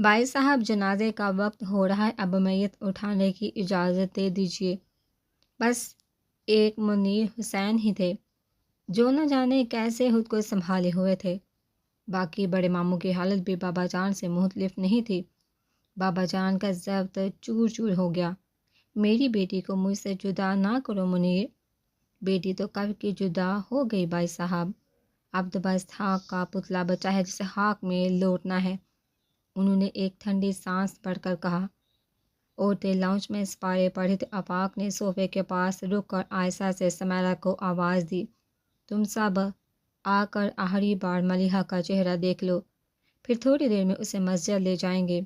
بھائی صاحب، جنازے کا وقت ہو رہا ہے، اب میت اٹھانے کی اجازت دے دیجیے۔ بس ایک منیر حسین ہی تھے جو نہ جانے کیسے خود کو سنبھالے ہوئے تھے۔ باقی بڑے ماموں کی حالت بھی بابا جان سے مختلف نہیں تھی۔ بابا جان کا ضبط چور چور ہو گیا۔ میری بیٹی کو مجھ سے جدا نہ کرو منیر۔ بیٹی تو کب کی جدا ہو گئی بھائی صاحب، اب تو بس خاک کا پتلا بچا ہے جسے خاک میں لوٹنا ہے۔ انہوں نے ایک ٹھنڈی سانس بھر کر کہا۔ عورتیں لاؤنج میں سپارے پڑھی تھیں۔ آفاق نے صوفے کے پاس رک کر آہستہ سے سمیرا کو آواز دی، تم سب آ کر آخری بار ملیحہ کا چہرہ دیکھ لو، پھر تھوڑی دیر میں اسے مسجد لے جائیں گے۔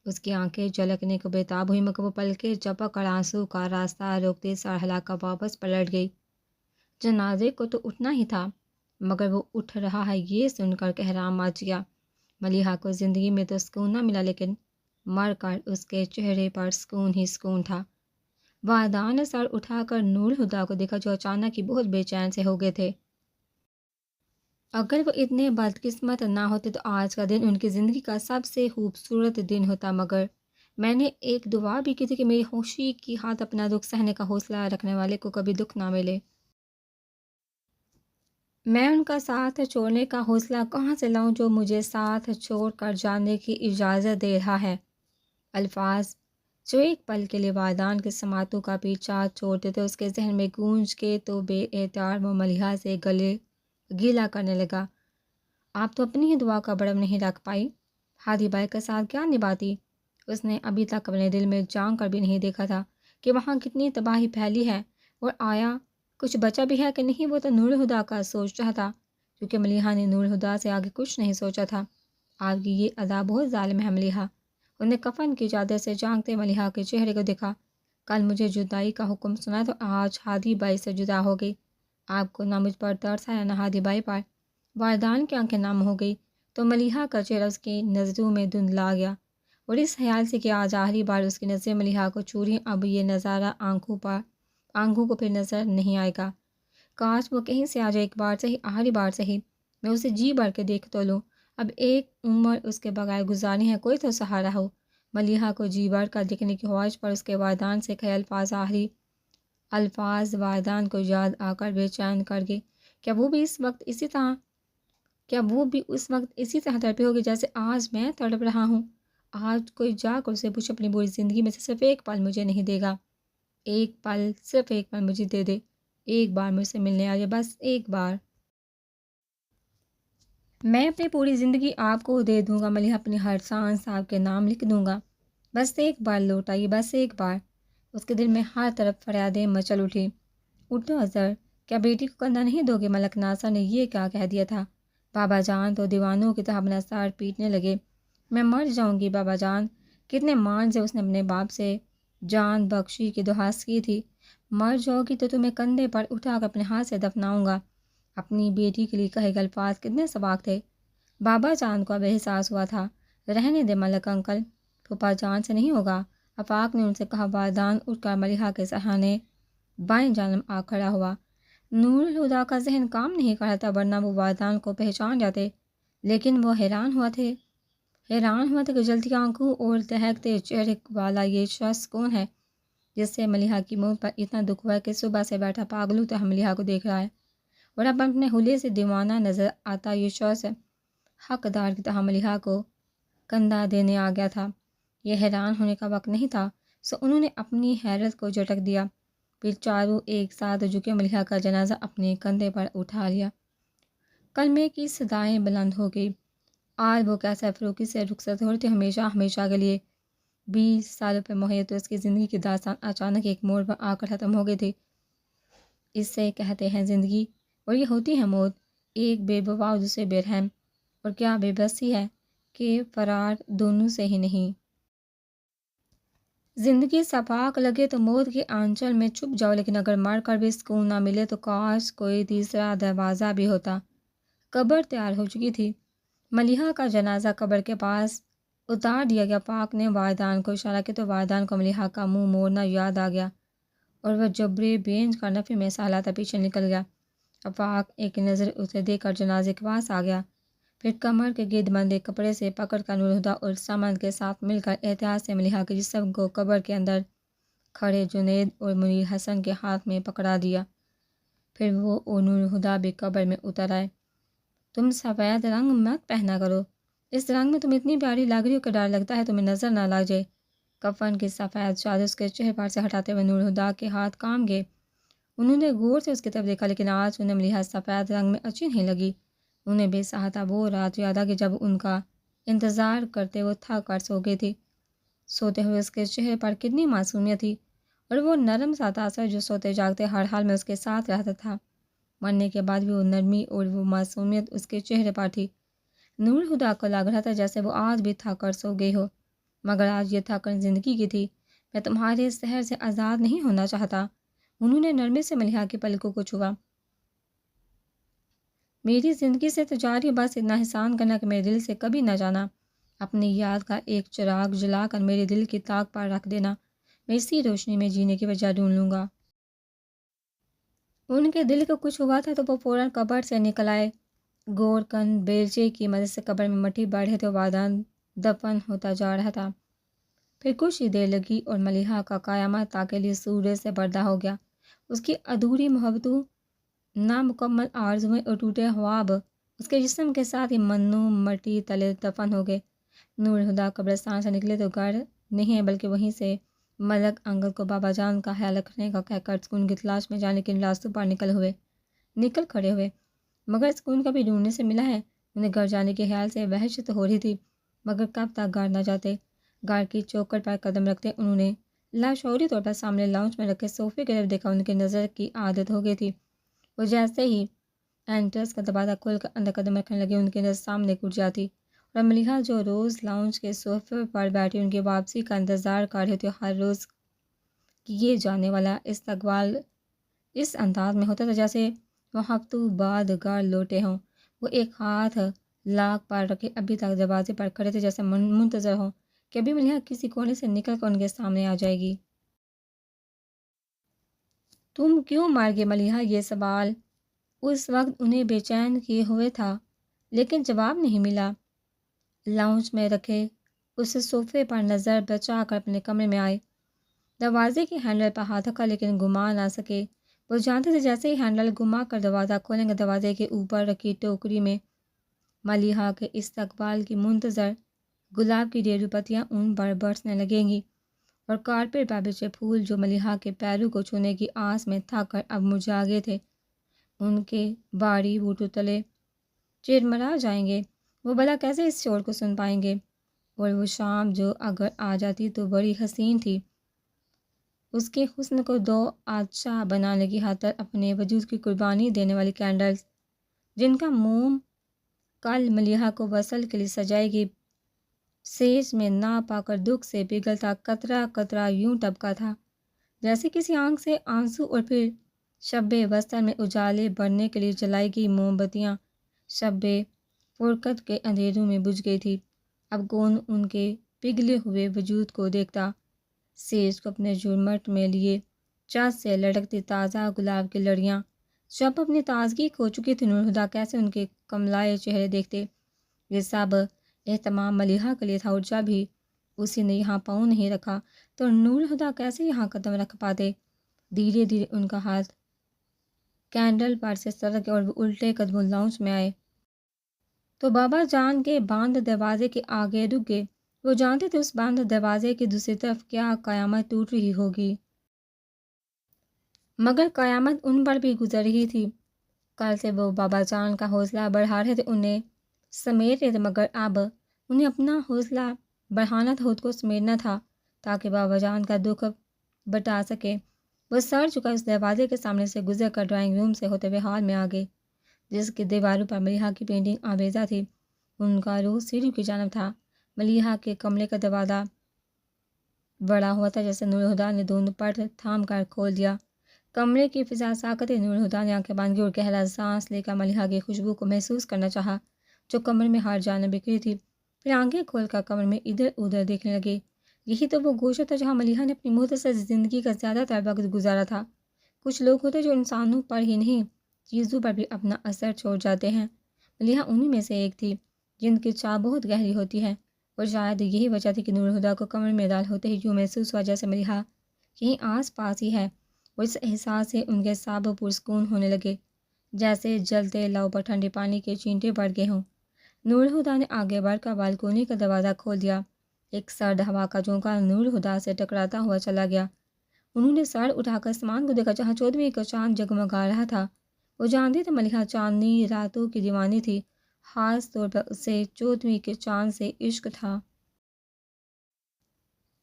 اس کی آنکھیں جھلکنے کو بےتاب ہوئی مگر وہ پلکیں جھپک کر آنسو کا راستہ روکتے سر ہلا کر واپس پلٹ گئی۔ جنازے کو تو اٹھنا ہی تھا، مگر وہ اٹھ رہا ہے یہ سن کر کہرام مچ گیا۔ ملیحہ کو زندگی میں تو سکون نہ ملا، لیکن مر کر اس کے چہرے پر سکون ہی سکون تھا۔ والدہ نے سر اٹھا کر نور الہدیٰ کو دیکھا جو اچانک ہی بہت بے چین سے ہو گئے تھے۔ اگر وہ اتنے بدقسمت نہ ہوتے تو آج کا دن ان کی زندگی کا سب سے خوبصورت دن ہوتا، مگر میں نے ایک دعا بھی کی تھی کہ میری خوشی کی ہاتھ اپنا دکھ سہنے کا حوصلہ رکھنے والے کو کبھی دکھ نہ ملے۔ میں ان کا ساتھ چھوڑنے کا حوصلہ کہاں سے لاؤں جو مجھے ساتھ چھوڑ کر جانے کی اجازت دے رہا ہے۔ الفاظ جو ایک پل کے لیے والدان کے سماعتوں کا پیچھا چھوڑتے تھے اس کے ذہن میں گونج کے تو بے اختیار وہ ملیحہ سے گلے گیلا کرنے لگا۔ آپ تو اپنی ہی دعا کا بڑم نہیں رکھ پائی، ہادی بھائی کے ساتھ کیا نبھاتی؟ اس نے ابھی تک اپنے دل میں جھانک کر بھی نہیں دیکھا تھا کہ وہاں کتنی تباہی پھیلی ہے، اور آیا کچھ بچا بھی ہے کہ نہیں۔ وہ تو نور الہدیٰ کا سوچ رہا تھا، کیونکہ ملیحہ نے نور الہدیٰ سے آگے کچھ نہیں سوچا تھا۔ آپ کی یہ ادا بہت ظالم ہے ملیحہ۔ انہیں کفن کی چادر سے جھانکتے ملیحہ کے چہرے کو دیکھا۔ کل مجھے جدائی کا حکم سنا تو آج ہادی بھائی سے جدا ہو گئی۔ آپ کو نہ مجھ پر ترس آیا نہ ہادی بھائی پر۔ والدان کی آنکھیں نم ہو گئی تو ملیحہ کا چہرہ اس کی نظروں میں دھندلا گیا، اور اس خیال سے کہ آج آخری بار اس کی نظریں ملیحہ کو چھو رہی، اب یہ نظارہ آنکھوں کو پھر نظر نہیں آئے گا۔ کاش وہ کہیں سے آ جائے، ایک بار صحیح، آخری بار صحیح، میں اسے جی بھر کے دیکھ تو لوں۔ اب ایک عمر اس کے بغیر گزارنی ہے، کوئی تو سہارا ہو۔ ملیحہ کو جی بھر کر دیکھنے کی خواہش پر اس کے والدان سے کہے آخری الفاظ والدان کو یاد آ کر بے چین کر گئے۔ کیا وہ بھی اس وقت اسی طرح تڑپی ہوگی جیسے آج میں تڑپ رہا ہوں؟ آج کوئی جا کر اسے پوچھ اپنی پوری زندگی میں سے صرف ایک پل مجھے نہیں دے گا، ایک پل، صرف ایک پل مجھے دے دے، ایک بار مجھ سے ملنے آ جائے، بس ایک بار۔ میں اپنی پوری زندگی آپ کو دے دوں گا ملیحہ، اپنی ہر سانس آپ کے نام لکھ دوں گا، بس ایک بار لوٹ آئیے، بس ایک بار۔ اس کے دل میں ہر طرف فریادیں مچل اٹھی۔ اٹھو اظہر، کیا بیٹی کو کندھا نہیں دو گے؟ ملک ناصر نے یہ کیا کہہ دیا تھا؟ بابا جان تو دیوانوں کی طرح اپنا سر پیٹنے لگے۔ میں مر جاؤں گی بابا جان، کتنے مان سے اس نے اپنے باپ سے جان بخشی کی درخواست کی تھی۔ مر جاؤ گی تو تمہیں کندھے پر اٹھا کر اپنے ہاتھ سے دفناؤں گا۔ اپنی بیٹی کے لیے کہے گئے الفاظ کتنے سباک تھے۔ بابا جان کو اب احساس ہوا تھا، رہنے دے ملک انکل، پھوپھا جان سے نہیں ہوگا۔ آفاق نے ان سے کہا۔ والدان اٹھ کر ملیحہ کے سہانے بائیں جانب آ کھڑا ہوا۔ نور الہدیٰ کا ذہن کام نہیں کر رہا تھا، ورنہ وہ والدان کو پہچان جاتے، لیکن وہ حیران ہوا تھا کہ جلتی آنکھوں اور دہکتے چہرے والا یہ شخص کون ہے جس سے ملیحہ کی موت پر اتنا دکھ ہوا ہے کہ صبح سے بیٹھا پاگلوں طرح ملیحہ کو دیکھ رہا ہے، اور اب اپنے حلیے سے دیوانہ نظر آتا یہ شخص حقدار کی طرح ملیحہ کو کندھا دینے آ گیا تھا۔ یہ حیران ہونے کا وقت نہیں تھا، سو انہوں نے اپنی حیرت کو جھٹک دیا، پھر چاروں ایک ساتھ جھکے ملیحہ کا جنازہ اپنے کندھے پر اٹھا لیا۔ کلمے کی صدائیں بلند ہو گئی۔ آج وہ کیسے فروخی سے رخصت ہو رہی تھی، ہمیشہ کے لیے۔ 20 سالوں پہ محیط اس کی زندگی کی داستان اچانک ایک موڑ پر آ کر ختم ہو گئی تھی۔ اس سے کہتے ہیں زندگی، اور یہ ہوتی ہے موت، ایک بے وفا اور دوسرے بے رحم، اور کیا بے بسی ہے کہ فرار دونوں سے ہی نہیں۔ زندگی سپاک لگے تو موت کے آنچل میں چھپ جاؤ، لیکن اگر مر کر بھی سکون نہ ملے تو کاش کوئی تیسرا دروازہ بھی ہوتا۔ قبر تیار ہو چکی تھی۔ ملیحہ کا جنازہ قبر کے پاس اتار دیا گیا۔ پاک نے والدان کو اشارہ کیا تو والدان کو ملیحہ کا منہ موڑنا یاد آ گیا، اور وہ جبرے بینچ کر نفی میں سہلاتا پیچھے نکل گیا۔ افاق ایک نظر اسے دے کر جنازے کے پاس آ گیا۔ پھر کمر کے گرد بندھے کپڑے سے پکڑ کر نور الہدیٰ اور سمد کے ساتھ مل کر احتیاط سے ملیحہ کے جسم کو قبر کے اندر کھڑے جنید اور منیر حسن کے ہاتھ میں پکڑا دیا۔ پھر وہ اور نور الہدیٰ بھی قبر میں اتر آئے۔ تم سفید رنگ مت پہنا کرو، اس رنگ میں تم اتنی پیاری لگ رہی ہو کہ ڈر لگتا ہے تمہیں نظر نہ لگ جائے۔ کفن کی سفید چادر اس کے چہرے پر سے ہٹاتے ہوئے نور الہدیٰ کے ہاتھ کام گئے۔ انہوں نے غور سے اس کی طرف دیکھا، لیکن آج انہیں ملیحہ سفید رنگ میں اچھی نہیں لگی۔ انہیں بے سہاتا وہ رات یاد آ کہ جب ان کا انتظار کرتے وہ تھک کر سو گئی تھی۔ سوتے ہوئے اس کے چہرے پر کتنی معصومیت تھی، اور وہ نرم سا تاثر جو سوتے جاگتے ہر حال میں اس کے ساتھ رہتا تھا۔ مرنے کے بعد بھی وہ نرمی اور وہ معصومیت اس کے چہرے پر تھی۔ نور الہدیٰ کو لگ رہا تھا جیسے وہ آج بھی تھک کر سو گئی ہو، مگر آج یہ تھکن زندگی کی تھی۔ میں تمہارے سحر سے آزاد نہیں ہونا چاہتا۔ انہوں نے نرمی سے ملیحہ کی پلکوں کو چھوا۔ میری زندگی سے تو جاری بس اتنا احسان کرنا کہ میرے دل سے کبھی نہ جانا۔ اپنی یاد کا ایک چراغ جلا کر میرے دل کی طاق پر رکھ دینا، میں اسی روشنی میں جینے کی وجہ ڈھونڈ لوں گا۔ ان کے دل کو کچھ ہوا تھا تو وہ فوراً قبر سے نکل آئے۔ گورکن بیلچے کی مدد سے قبر میں مٹی بڑھ رہے تھے، وادان دفن ہوتا جا رہا تھا۔ پھر کچھ ہی دیر لگی اور ملیحہ کا قیامت تک کے لیے سورج سے پردہ ہو گیا۔ اس کی ادھوری محبتوں، نامکمل آرزوئیں اور ٹوٹے خواب اس کے جسم کے ساتھ ہی منو مٹی تلے دفن ہو گئے۔ نور الہدیٰ قبرستان سے نکلے تو گھر نہیں بلکہ وہیں سے ملک انگد کو بابا جان کا خیال رکھنے کا کہہ کر سکون کی تلاش میں جانے کے راستوں پر نکل کھڑے ہوئے، مگر سکون کبھی ڈھونڈنے سے ملا ہے؟ انہیں گھر جانے کے خیال سے وحشت ہو رہی تھی، مگر کب تک گھر نہ جاتے۔ گھر کی چوکھٹ پر قدم رکھتے انہوں نے لاشعوری طور پر سامنے لاؤنج میں رکھے صوفے کی طرف دیکھا۔ ان کی نظر کی عادت ہو گئی تھی، وہ جیسے ہی اینٹرس کا دروازہ کھول کر اندر قدم رکھنے لگے ان کی نظر سامنے کھٹ جاتی، اور ملیحہ جو روز لاؤنج کے صوفے پر بیٹھی ان کی واپسی کا انتظار کر رہے تھے، ہر روز کیے جانے والا استقبال اس انداز میں ہوتا تھا جیسے وہ ہفتوں بعد گھر لوٹے ہوں۔ وہ ایک ہاتھ لاک پر رکھے ابھی تک دروازے پر کھڑے تھے، جیسے منتظر ہوں کہ ابھی ملیحہ کسی کونے سے نکل کر ان کے سامنے آ جائے گی۔ تم کیوں مر گئے ملیحہ؟ یہ سوال اس وقت انہیں بے چین کیے ہوئے تھا، لیکن جواب نہیں ملا۔ لاؤنج میں رکھے اس صوفے پر نظر بچا کر اپنے کمرے میں آئے، دروازے کے ہینڈل پر ہاتھ رکھا لیکن گھما نہ سکے۔ وہ جانتے تھے جیسے ہی ہینڈل گھما کر دروازہ کھولیں گے، دروازے کے اوپر رکھی ٹوکری میں ملیحہ کے استقبال کی منتظر گلاب کی ڈھیروں پتیاں ان پر برسنے لگیں گی، اور کارپیٹ پر بچھے پھول جو ملیحہ کے پیروں کو چھونے کی آس میں تھک کر اب مرجھا گئے تھے، ان کے بھاری بوٹوں تلے چرمرا جائیں گے۔ وہ بھلا کیسے اس شور کو سن پائیں گے؟ اور وہ شام جو اگر آ جاتی تو بڑی حسین تھی، اس کے حسن کو دو آچا بنانے کی خاطر اپنے وجود کی قربانی دینے والی کینڈلز، جن کا موم کل ملیحہ کو وصل کے لیے سجائے گی، سیج میں نہ پا کر دکھ سے پگھلتا قطرہ قطرہ یوں ٹپکا تھا جیسے کسی آنکھ سے آنسو، اور پھر شب وستر میں اجالے بڑھنے کے لیے جلائی گئی موم بتیاں شب فرقت کے اندھیروں میں بجھ گئی تھی۔ اب کون ان کے پگھلے ہوئے وجود کو دیکھتا؟ سیج کو اپنے جھرمٹ میں لیے چھت سے لڑکتی تازہ گلاب کی لڑیاں جو اب اپنی تازگی کھو چکی تھی، نور الہدیٰ کیسے ان کے کملائے چہرے دیکھتے؟ یہ سب اہتمام ملیحہ کے لیے تھا، اور جب ہی اسی نے یہاں پاؤں نہیں رکھا تو نور الہدیٰ کیسے یہاں قدم رکھ پاتے؟ دھیرے دھیرے ان کا ہاتھ کینڈل پر سے سرک اور وہ الٹے قدموں لاؤنج میں آئے تو بابا جان کے بند دروازے کے آگے رک گئے۔ وہ جانتے تھے اس بند دروازے کی دوسری طرف کیا قیامت ٹوٹ رہی ہوگی، مگر قیامت ان پر بھی گزر رہی تھی۔ کل سے وہ بابا جان کا حوصلہ بڑھا رہے تھے، انہیں سمیٹ رہے تھے، مگر اب انہیں اپنا حوصلہ بڑھانا تھا، خود کو سمیٹنا تھا تاکہ بابا جان کا دکھ بٹا سکے۔ وہ سر جھکا اس دروازے کے سامنے سے گزر کر ڈرائنگ روم سے ہوتے ہوئے ہال میں آ گئے، جس کی دیواروں پر ملیحہ کی پینٹنگ آویزاں تھی۔ ان کا رخ سیڑھیوں کی جانب تھا۔ ملیحہ کے کمرے کا دروازہ بڑا ہوا تھا جیسے نور الہدیٰ نے دونوں پٹ تھام کر کھول دیا۔ کمرے کی فضا ساکت، نور الہدیٰ نے آنکھیں بند کی اور گہرا سانس لے کر ملیحہ کی خوشبو کو محسوس کرنا چاہا جو کمرے میں ہر جانب بکھری تھی۔ پھر آنکھیں کھول کر کمرے میں ادھر ادھر دیکھنے لگے۔ یہی تو وہ گوشہ تھا جہاں ملیحہ نے اپنی مختصر زندگی کا زیادہ تر وقت گزارا تھا۔ کچھ لوگ ہوتے جو انسانوں پر ہی نہیں چیزوں پر بھی اپنا اثر چھوڑ جاتے ہیں، ملیحہ انہی میں سے ایک تھی۔ جن کی چاہ بہت گہری ہوتی ہے، اور شاید یہی وجہ تھی کہ نور ہدا کو کمر میں ڈال ہوتے ہی یوں محسوس ہوا جیسے ملیحہ یہیں آس پاس ہی ہے، اور اس احساس سے ان کے ساب پرسکون ہونے لگے، جیسے جلتے لو پر ٹھنڈے پانی کے چینٹے پڑ گئے ہوں۔ نور ہدا نے آگے بڑھ کر بالکونی کا دروازہ کھول دیا۔ ایک سرد ہوا کا جھونکا نور ہدا سے ٹکراتا ہوا چلا گیا۔ انہوں نے سر اٹھا کر آسمان کو دیکھا جہاں 14ویں کا چاند جگمگا رہا تھا۔ وہ جانتی تھی ملیحہ چاندنی راتوں کی دیوانی تھی، خاص طور پر اسے 14ویں کے چاند سے عشق تھا۔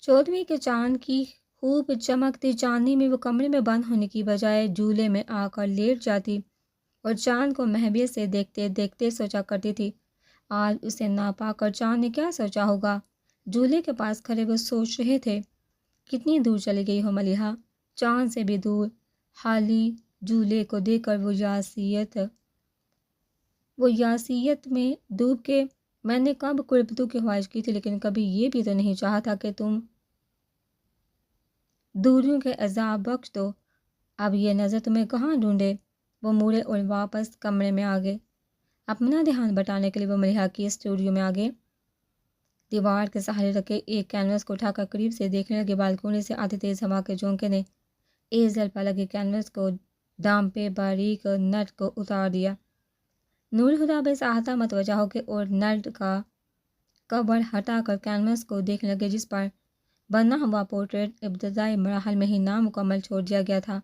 14ویں کے چاند کی خوب چمکتی چاندنی میں وہ کمرے میں بند ہونے کی بجائے جھولے میں آ کر لیٹ جاتی اور چاند کو محبت سے دیکھتے دیکھتے سوچا کرتی تھی، آج اسے نہ پا کر چاند نے کیا سوچا ہوگا۔ جھولے کے پاس کھڑے وہ سوچ رہے تھے، کتنی دور چلی گئی ہو ملیحہ، چاند سے بھی دور۔ خالی جھولے کو دیکھ کر وہ یاسیت میں ڈوب کے، میں نے کب قربتوں کی خواہش کی تھی، لیکن کبھی یہ بھی تو نہیں چاہا تھا کہ تم دوریوں کے عذاب بخش دو، اب یہ نظر تمہیں کہاں ڈھونڈے۔ وہ مڑے اور واپس کمرے میں آ گئے۔ اپنا دھیان بٹانے کے لیے وہ ملیحہ کی اسٹوڈیو میں آ گئے۔ دیوار کے سہارے رکھے ایک کینوس کو اٹھا کر قریب سے دیکھنے لگے۔ بالکونی سے آتی تیز ہوا کے جھونکے نے ایزل پر لگے کینوس کو دام پہ باریک نٹ کو اتار دیا۔ نور ہدا بے ساختہ متوجہ ہو کے اور نٹ کا کور ہٹا کر کینوس کو دیکھنے لگے، جس پر بنا ہوا پورٹریٹ ابتدائی مراحل میں ہی نامکمل چھوڑ دیا گیا تھا۔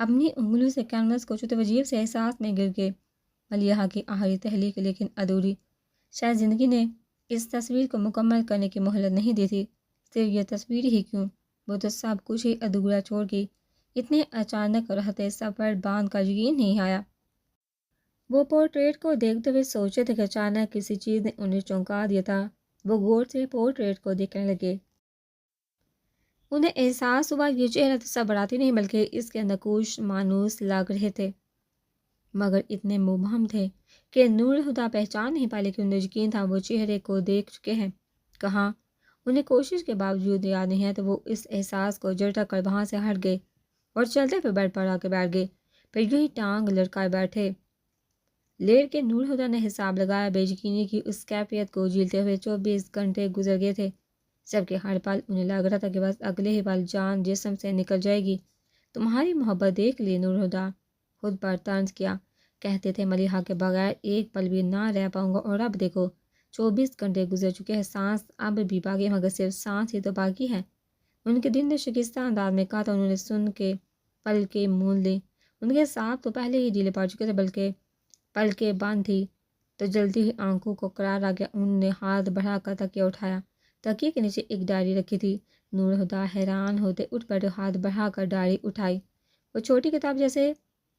اپنی انگلیوں سے کینوس کو چھوتے عجیب سے احساس میں گر گئے۔ ملیحہ کی آخری تحلیق لیکن ادھوری، شاید زندگی نے اس تصویر کو مکمل کرنے کی مہلت نہیں دی تھی۔ صرف یہ تصویر ہی کیوں، وہ تو سب کچھ ہی ادھورا چھوڑ گئی۔ اتنے اچانک رہتے سفر باندھ کا یقین نہیں آیا۔ وہ پورٹریٹ کو دیکھتے ہوئے سوچے تھے کہ اچانک کسی چیز نے انہیں چونکا دیا تھا۔ وہ غور سے پورٹریٹ کو دیکھنے لگے۔ انہیں احساس ہوا یہ چہرہ تصوراتی نہیں بلکہ اس کے نقوش مانوس لگ رہے تھے، مگر اتنے مبہم تھے کہ نور ہدا پہچان نہیں پائے، لیکن انہیں یقین تھا وہ چہرے کو دیکھ چکے ہیں۔ کہاں، انہیں کوشش کے باوجود یاد نہیں ہے، تو وہ اس احساس کو جھٹک کر وہاں سے ہٹ گئے اور چلتے ہوئے بیڈ پر آ کے بیٹھ گئے۔ پھر یوں ہی ٹانگ لڑکائے بیٹھے۔ لیٹ کے نور ہدا نے حساب لگایا، بے یقینی کی اس کیفیت کو جھیلتے ہوئے 24 گھنٹے گزر گئے تھے، جبکہ ہر پل انہیں لگ رہا تھا کہ بس اگلے ہی پل جان جسم سے نکل جائے گی۔ تمہاری محبت دیکھ لی، نور ہدا خود پر طنز کیا، کہتے تھے ملیحہ کے بغیر ایک پل بھی نہ رہ پاؤں گا، اور اب دیکھو 24 گھنٹے گزر چکے ہیں، سانس اب بھی باقی ہے، مگر صرف سانس ہی تو باقی ہے۔ ان کے دل نے شکستہ انداز میں کہا تھا۔ انہوں نے سن کے پلکیں مون لی۔ ان کے ساتھ تو پہلے ہی ڈھیلے پڑ چکے تھے، بلکہ پلکیں بند تھی تو جلدی ہی آنکھوں کو قرار آ گیا۔ انہوں نے ہاتھ بڑھا کر تکیہ اٹھایا، تکیے کے نیچے ایک ڈائری رکھی تھی۔ نور ہدا حیران ہوتے اٹھ بیٹھے، ہاتھ بڑھا کر ڈائری اٹھائی۔ وہ چھوٹی کتاب جیسے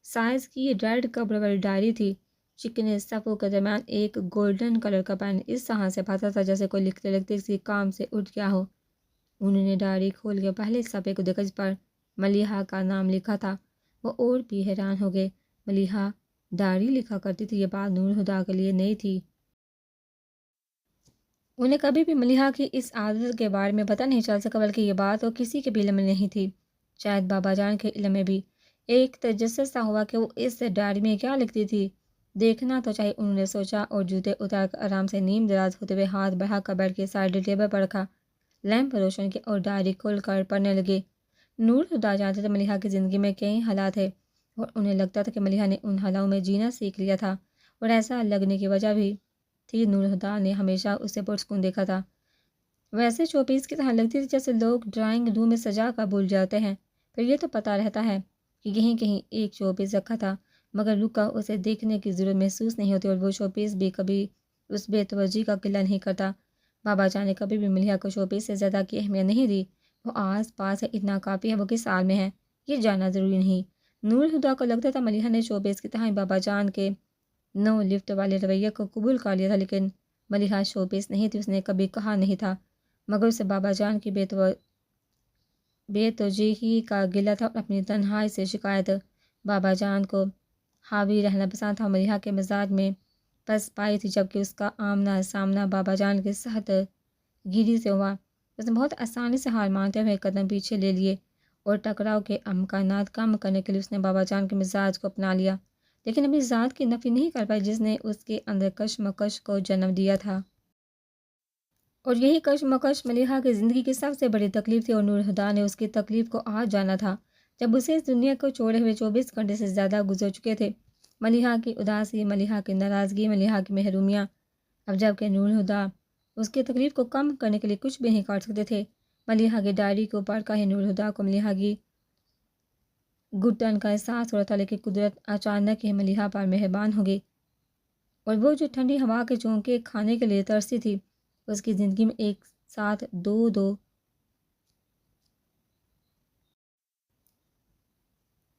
سائز کی ریڈ کور والی ڈائری تھی۔ چکنے صفحوں کے درمیان ایک گولڈن کلر کا پین اس طرح سے پھنسا تھا جیسے کوئی لکھتے لکھتے کسی کام سے اٹھ گیا ہو۔ انہوں نے ڈائری کھول کے پہلے صفحے کو دیکھا، جس پر ملیحہ کا نام لکھا تھا۔ وہ اور بھی حیران ہو گئے۔ ملیحہ ڈائری لکھا کرتی تھی، یہ بات نور ہدا کے لیے نئی تھی۔ انہیں کبھی بھی ملیحہ کی اس عادت کے بارے میں پتہ نہیں چل سکا، بلکہ یہ بات تو کسی کے بھی علم میں نہیں تھی، شاید بابا جان کے علم میں بھی۔ ایک تجسس سا ہوا کہ وہ اس ڈائری میں کیا لکھتی تھی، دیکھنا تو چاہیے، انہوں نے سوچا، اور جوتے اتار کر آرام سے نیم دراز ہوتے ہوئے ہاتھ بڑھا کر بیٹھ کے سائڈ ٹیبل پر رکھا، لیمپ روشن کیا اور ڈائری کھول کر پڑھنے لگے۔ نور ہدا جانتے تھے ملیحہ کی زندگی میں کئی حالات ہیں، اور انہیں لگتا تھا کہ ملیحہ نے ان حالوں میں جینا سیکھ لیا تھا، اور ایسا لگنے کی وجہ بھی تھی نور ہدا نے ہمیشہ اسے پرسکون دیکھا تھا۔ ویسے چوپیس کی طرح لگتی تھی جیسے لوگ ڈرائنگ روم میں سجا کر بھول جاتے ہیں، پھر یہ تو پتہ رہتا ہے کہ یہیں کہیں ایک چوپیس رکھا تھا، مگر رک کر اسے دیکھنے کی ضرورت محسوس نہیں ہوتی، اور وہ شوپیس بھی کبھی اس بے توجہی کا قلہ نہیں کرتا۔ بابا جان نے کبھی بھی ملیحہ کو شوپیس سے زیادہ کی اہمیت نہیں دی۔ وہ آس پاس ہے، اتنا کافی ہے، وہ کس حال میں ہے یہ جاننا ضروری نہیں۔ نور ہدا کو لگتا تھا ملیحہ نے شوپیس کی طرح بابا جان کے نو لفٹ والے رویے کو قبول کر لیا تھا، لیکن ملیحہ شوپیس نہیں تھی، اس نے کبھی کہا نہیں تھا، مگر اسے بابا جان کی بے توجہی کا گلہ تھا اور اپنی تنہائی سے شکایت۔ بابا جان کو حاوی رہنا پسند تھا، اور ملیحہ کے مزاج میں پس پائی تھی، جبکہ اس کا آمنا سامنا بابا جان کے سخت گیری سے ہوا۔ اس نے بہت آسانی سے ہار مانتے ہوئے قدم پیچھے لے لیے، اور ٹکراؤ کے امکانات کم کرنے کے لیے اس نے بابا جان کے مزاج کو اپنا لیا۔ لیکن اپنی ذات کی نفی نہیں کر پائی جس نے اس کے اندر کشمکش کو جنم دیا تھا۔ اور یہی کشمکش ملیحہ کی زندگی کی سب سے بڑی تکلیف تھی، اور نور الہدیٰ نے اس کی تکلیف کو آج جانا تھا جب اسے اس دنیا کو چھوڑے ہوئے 24 گھنٹے سے زیادہ گزر چکے تھے۔ ملیحہ کی اداسی، ملیحہ کی ناراضگی، ملیحہ کی محرومیاں، اب جب کہ نور الہدیٰ اس کی تکلیف کو کم کرنے کے لیے کچھ بھی نہیں کر سکتے تھے۔ ملیحہ کی ڈائری کو پڑھ کر ہی نور الہدیٰ کو ملیحہ کی گھٹن کا احساس ہو رہا تھا، لیکن قدرت اچانک ہی ملیحہ پر مہربان ہو گئی، اور وہ جو ٹھنڈی ہوا کے جھونکے کھانے کے لیے ترسی تھی، اس کی زندگی میں ایک ساتھ دو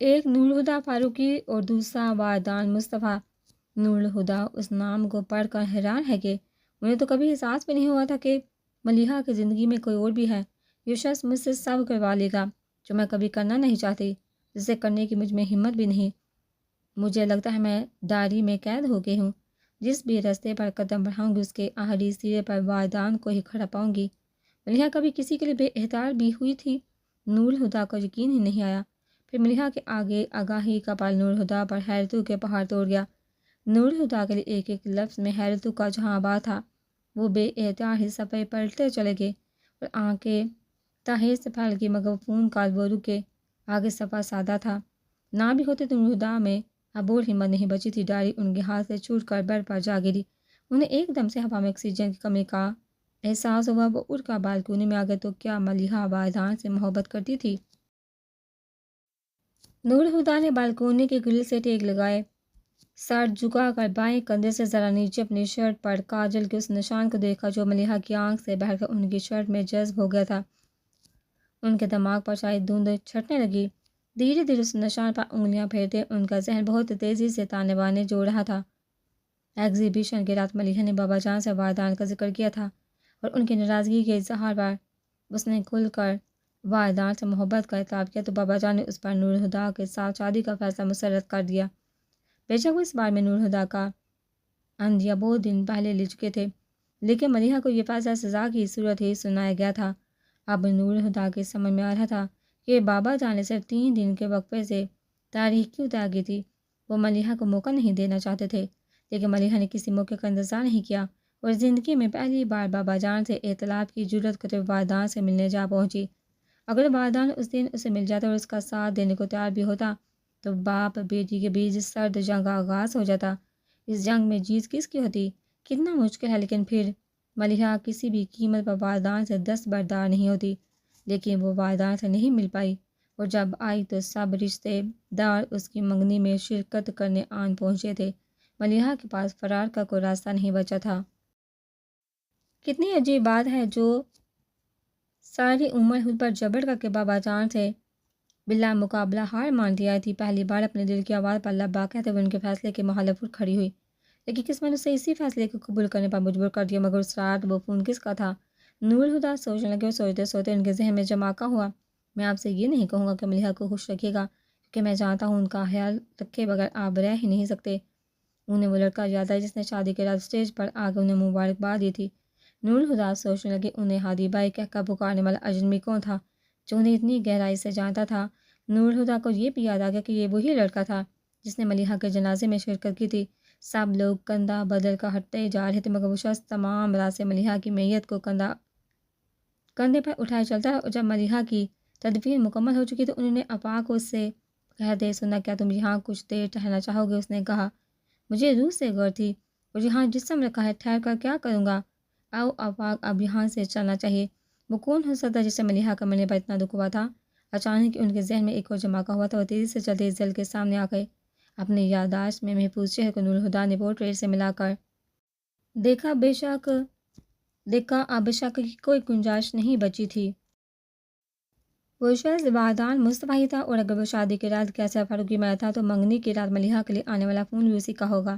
ایک نور الہدیٰ فاروقی اور دوسرا واردان مصطفیٰ۔ نور الہدیٰ اس نام کو پڑھ کر حیران ہے کہ انہیں تو کبھی احساس بھی نہیں ہوا تھا کہ ملیحہ کی زندگی میں کوئی اور بھی ہے۔ یہ شخص مجھ سے سب کروا لے گا جو میں کبھی کرنا نہیں چاہتی، جسے کرنے کی مجھ میں ہمت بھی نہیں۔ مجھے لگتا ہے میں ڈائری میں قید ہو گئی ہوں، جس بھی راستے پر قدم بڑھاؤں گی اس کے آخری سرے پر واردان کو ہی کھڑا پاؤں گی۔ ملیحہ کبھی کسی کے لیے بے احتیاط بھی ہوئی تھی؟ نور الہدیٰ کو یقین ہی نہیں آیا۔ پھر ملیحہ کے آگے آگاہی کا پل نور الہدیٰ پر حیرتوں کے پہاڑ توڑ گیا۔ نور الہدیٰ کے لیے ایک ایک لفظ میں حیرتوں کا جہاں آباد تھا۔ وہ بے احتیاط ہی صفحے پلٹتے چلے گئے اور آنکھیں تاہیر سے پھیل گئی، مگر فون کال وہ رکے۔ آگے صفحہ سادہ تھا۔ نہ بھی ہوتے تو نور الہدیٰ میں اب اور ہمت نہیں بچی تھی۔ ڈائری ان کے ہاتھ سے چھوٹ کر بیڈ پر جا گری۔ انہیں ایک دم سے ہوا میں آکسیجن کی کمی کا احساس ہوا۔ وہ اٹھ کر بالکونی میں آ گئے تو کیا ملیحہ واردان سے محبت کرتی تھی؟ نور الہدیٰ نے بالکونی کے گرل سے ٹیک لگائے، سر جھکا کر بائیں کندھے سے ذرا نیچے اپنی شرٹ پر کاجل کے اس نشان کو دیکھا جو ملیحہ کی آنکھ سے بہہ کر ان کی شرٹ میں جذب ہو گیا تھا۔ ان کے دماغ پر شاید دھند چھٹنے لگی۔ دھیرے دھیرے اس نشان پر انگلیاں پھیرتے ان کا ذہن بہت تیزی سے تانے بانے جوڑ رہا تھا۔ ایگزیبیشن کی رات ملیحہ نے بابا جان سے واردان کا ذکر کیا تھا، اور ان کی ناراضگی کے اظہار پر اس نے کھل کر واردان سے محبت کا اطلاق کیا تو بابا جان نے اس پر نور الہدیٰ کے ساتھ شادی کا فیصلہ مسرت کر دیا۔ بے شک وہ اس بارے میں نور الہدیٰ کا عندیہ بہت دن پہلے لے چکے تھے، لیکن ملیحہ کو یہ فیصلہ سزا کی صورت ہی سنایا گیا تھا۔ اب نور الہدیٰ کے سمجھ میں آ رہا تھا کہ بابا جان نے صرف 3 دن کے وقفے سے تاریخ کیوں طے کی تھی۔ وہ ملیحہ کو موقع نہیں دینا چاہتے تھے، لیکن ملیحہ نے کسی موقع کا انتظار نہیں کیا اور زندگی میں پہلی بار بابا جان سے اختلاف کی جرأت کرتے واردان سے ملنے جا پہنچی۔ اگر واردان اس دن اسے مل جاتا اور اس کا ساتھ دینے کو تیار بھی ہوتا تو باپ بیٹی کے بیچ سرد جنگ کا آغاز ہو جاتا۔ اس جنگ میں جیت کس کی ہوتی؟ کتنا مشکل ہے، لیکن پھر ملیحہ کسی بھی قیمت پر واردان سے دستبردار نہیں ہوتی۔ لیکن وہ واردان سے نہیں مل پائی، اور جب آئی تو سب رشتے دار اس کی منگنی میں شرکت کرنے آن پہنچے تھے۔ ملیحہ کے پاس فرار کا کوئی راستہ نہیں بچا تھا۔ کتنی عجیب بات ہے جو ساری عمر خود پر جبر کر کے بابا جان سے بلا مقابلہ ہار مانتی آئی تھی، پہلی بار اپنے دل کی آواز پر لبا کہتے ہوئے ان کے فیصلے کے مخالف اٹھ کھڑی ہوئی، لیکن قسمت نے اسے اسی فیصلے کو قبول کرنے پر مجبور کر دیا۔ مگر اس رات وہ فون کس کا تھا؟ نور الہدیٰ سوچنے لگے اور سوچتے سوچتے ان کے ذہن میں جماکا ہوا۔ میں آپ سے یہ نہیں کہوں گا کہ ملیحہ کو خوش رکھے گا، کیونکہ میں جانتا ہوں ان کا خیال رکھے بغیر آپ رہ ہی نہیں سکتے۔ انہیں وہ لڑکا یاد آیا جس نے شادی کے رات اسٹیج پر آ کے انہیں مبارکباد دی تھی۔ نور الہدیٰ سوچنے لگے انہیں ہادی بھائی کہہ کر پکارنے والا اجنبی کون تھا جو انہیں اتنی گہرائی سے جانتا تھا۔ نور الہدیٰ کو یہ بھی یاد آ گیا کہ یہ وہی لڑکا تھا جس نے ملیحہ کے جنازے میں شرکت کی تھی۔ سب لوگ کندھا بدل کر ہٹتے جا رہے تھے، مگر وہ شخص تمام راہ سے ملیحہ کی میت کو کندھے پر اٹھائے چلتا ہے، اور جب ملیحہ کی تدفین مکمل ہو چکی تو انہوں نے افاق کو اس سے کہتے سنا، کیا تم یہاں کچھ دیر ٹہلنا چاہو گے؟ اس نے کہا، مجھے روح سے غور تھی اور یہاں جسم رکھا ہے، ٹھہر کر کیا کروں گا؟ آؤ افاق، اب یہاں سے چلنا چاہیے۔ وہ کون ہو سکتا جسے ملیحہ کا ملنے پر اتنا دکھ ہوا تھا؟ اچانک ان کے ذہن میں ایک اور جماکا ہوا تھا۔ وہ تیزی سے چلتے اس دل کے سامنے آ گئے۔ اپنی یادداشت میں محفوظ چہرے کو نور الہدیٰ نے پورٹریٹ سے ملا کر دیکھا، اب شک کی کوئی گنجائش نہیں بچی تھی۔ وہ شخص واردان مصطفیٰ ہی تھا، اور اگر وہ شادی کی رات کیسا فاروقی میں تھا تو منگنی کی رات ملیحہ کے لیے آنے والا فون بھی اسی کا ہوگا۔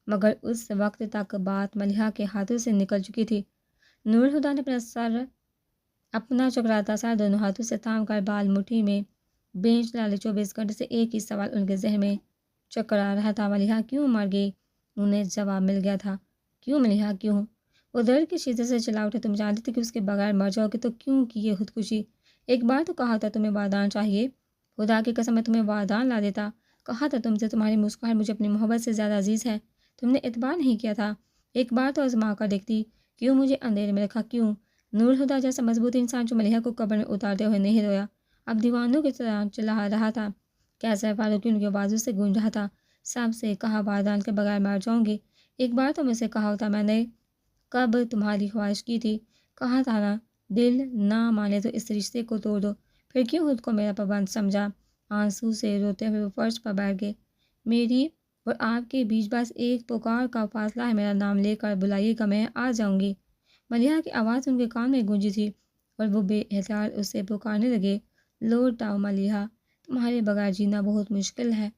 مگر اس وقت تک بات ملیحہ کے ہاتھوں سے نکل چکی تھی۔ نور الہدیٰ نے اپنا چکراتا سر دونوں ہاتھوں سے تھام کر بال مٹھی میں بینچ ڈالے۔ 24 گھنٹے سے ایک ہی سوال ان کے ذہن میں چکرا رہا تھا، ملیحہ کیوں مر گئی؟ انہیں جواب مل گیا تھا، کیوں ملیحہ کیوں؟ وہ درد کی شدت سے چلا اٹھے، تم جانتی تھی کہ اس کے بغیر مر جاؤ گے تو کیوں کی یہ خودکشی؟ ایک بار تو کہا تھا تمہیں واردان چاہیے، خدا کی قسم میں تمہیں واردان لا دیتا۔ کہا تھا تم سے تمہاری مسکراہٹ مجھے اپنی محبت سے زیادہ عزیز ہے، تم نے اعتبار نہیں کیا تھا، ایک بار تو آزما کر دیکھتی، کیوں مجھے اندھیرے میں رکھا، کیوں؟ نور الہدیٰ جیسا مضبوط انسان جو ملیحہ کو قبر میں اتارتے ہوئے نہیں رویا، اب دیوانوں کی طرح چلا رہا تھا، کیسے فاروقی ان کی آوازوں سے گونج رہا تھا، سب سے کہا وعدان کے بغیر مار جاؤں گی، ایک بار تو مجھ سے کہا ہوتا، میں نے کب تمہاری خواہش کی تھی، کہا تھا نا، دل نہ مانے تو اس رشتے کو توڑ دو، پھر کیوں خود کو میرا پابند سمجھا؟ آنسو سے روتے ہوئے وہ فرش پر بیٹھ گئے۔ میری اور آپ کے بیچ بس ایک پکار کا فاصلہ ہے، میرا نام لے کر بلائیے گا، میں آ جاؤں گی۔ ملیحہ کی آواز ان کے کان میں گونجی تھی اور وہ بے احتیاط اسے پکارنے لگے، لوٹ آؤ ملیحہ، تمہارے بغیر جینا بہت مشکل ہے۔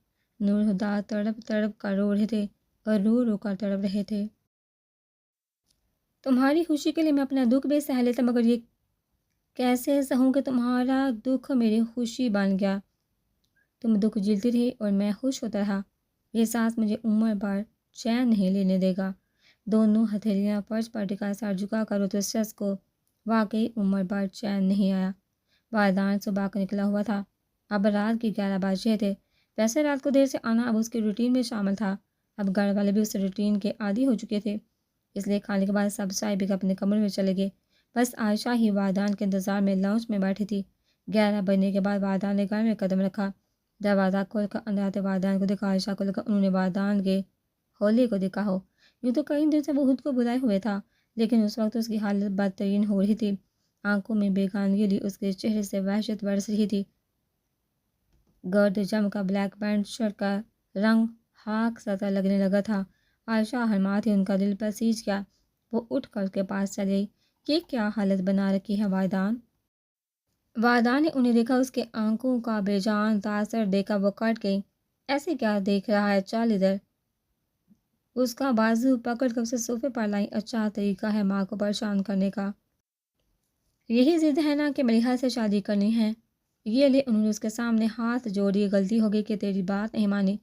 نور الہدیٰ تڑپ تڑپ کر رو رہے تھے اور رو رو کر تڑپ رہے تھے۔ تمہاری خوشی کے لیے میں اپنا دکھ بھی سہ لیتا، مگر یہ کیسے سہوں کہ تمہارا دکھ میری خوشی بن گیا۔ تم دکھ جھیلتی رہی اور میں خوش ہوتا رہا، یہ سانس مجھے عمر بھر چین نہیں لینے دے گا۔ دونوں ہتھیلیاں فرش پر ٹکا سر جھکا کر روتے، اس شخص کو واقعی عمر بھر چین نہیں آیا۔ وعدان صبح کا نکلا ہوا تھا، اب رات کے 11 بج رہے تھے، ویسے رات کو دیر سے آنا اب اس کے روٹین میں شامل تھا، اب گھر والے بھی اس روٹین کے عادی ہو چکے تھے، اس لیے کھانے کے بعد سب چائے پی کے اپنے کمرے میں چلے گئے، بس عائشہ ہی وعدان کے انتظار میں لاؤنج میں بیٹھی تھی۔ 11 بجنے کے بعد وعدان نے گھر میں قدم رکھا، دروازہ کھول کر اندر آتے وعدان کو دیکھا، عائشہ کو لگا انہوں نے وعدان کے ہولے کو دیکھا ہو، یوں تو کئی دن سے وہ خود کو بلائے ہوئے تھا، لیکن اس وقت اس کی حالت بدترین ہو رہی تھی، آنکھوں میں بیگانگی لی، اس کے چہرے سے وحشت برس رہی تھی، گرد جم کا بلیک پینٹ شرٹ کا رنگ خاک سطح لگنے لگا تھا۔ عائشہ ہرما تھی، ان کا دل پسیج گیا، وہ اٹھ کر کے پاس چلی گئی، یہ کیا حالت بنا رکھی ہے وعدان؟ وعدان نے انہیں دیکھا، اس کے آنکھوں کا بے جان تاثر دیکھا وہ کٹ گئی، ایسے کیا دیکھ رہا ہے، چل ادھر۔ اس کا بازو پکڑ کر اسے صوفے پر لائی، اچھا طریقہ ہے ماں کو پریشان کرنے کا، یہی ضد ہے نا کہ ملیحہ سے شادی کرنی ہے، یہ لے انہوں نے اس کے سامنے ہاتھ جوڑی، غلطی ہو گئی کہ تیری بات نہیں مانی،